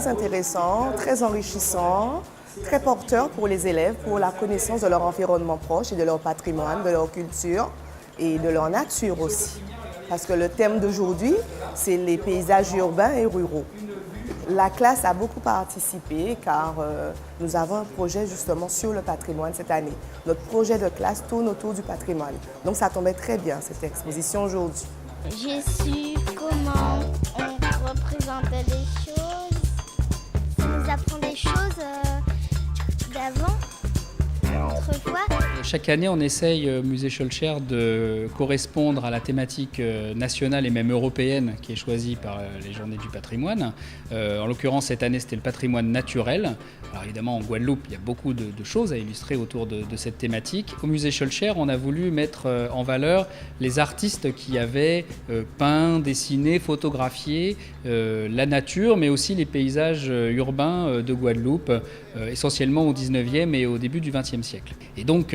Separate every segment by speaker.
Speaker 1: très intéressant, très enrichissant, très porteur pour les élèves, pour la connaissance de leur environnement proche et de leur patrimoine, de leur culture et de leur nature aussi. Parce que le thème d'aujourd'hui, c'est les paysages urbains et ruraux. La classe a beaucoup participé car nous avons un projet justement sur le patrimoine cette année. Notre projet de classe tourne autour du patrimoine. Donc ça tombait très bien cette exposition aujourd'hui.
Speaker 2: J'ai su comment on représentait les choses. Ça nous apprend des choses d'avant, autrefois.
Speaker 3: Chaque année, on essaye au musée Schœlcher de correspondre à la thématique nationale et même européenne qui est choisie par les Journées du patrimoine. En l'occurrence, cette année, c'était le patrimoine naturel. Alors évidemment, en Guadeloupe, il y a beaucoup de choses à illustrer autour de cette thématique. Au musée Schœlcher, on a voulu mettre en valeur les artistes qui avaient peint, dessiné, photographié la nature, mais aussi les paysages urbains de Guadeloupe, essentiellement au 19e et au début du 20e siècle. Et donc,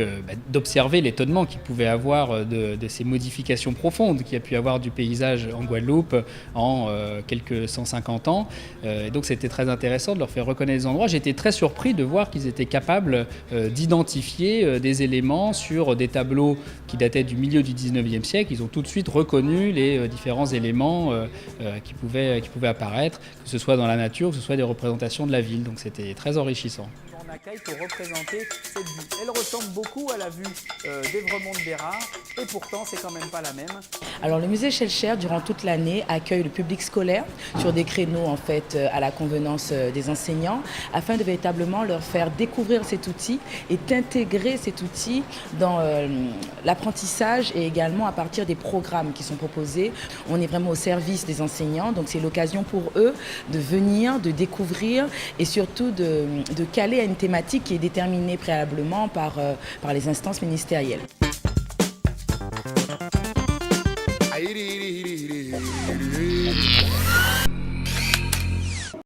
Speaker 3: d'observer l'étonnement qu'il pouvait avoir de ces modifications profondes qu'il y a pu avoir du paysage en Guadeloupe en quelques 150 ans. Et donc c'était très intéressant de leur faire reconnaître les endroits. J'étais très surpris de voir qu'ils étaient capables d'identifier des éléments sur des tableaux qui dataient du milieu du 19e siècle. Ils ont tout de suite reconnu les différents éléments qui pouvaient apparaître, que ce soit dans la nature, que ce soit des représentations de la ville. Donc c'était très enrichissant.
Speaker 4: On accueille pour représenter cette vue. Elle ressemble beaucoup à la vue d'Évremont de Bérard et pourtant c'est quand même pas la même.
Speaker 5: Alors le musée Schœlcher durant toute l'année accueille le public scolaire sur des créneaux en fait à la convenance des enseignants afin de véritablement leur faire découvrir cet outil et d'intégrer cet outil dans l'apprentissage et également à partir des programmes qui sont proposés. On est vraiment au service des enseignants, donc c'est l'occasion pour eux de venir, de découvrir et surtout de caler à une thématique qui est déterminée préalablement par les instances ministérielles.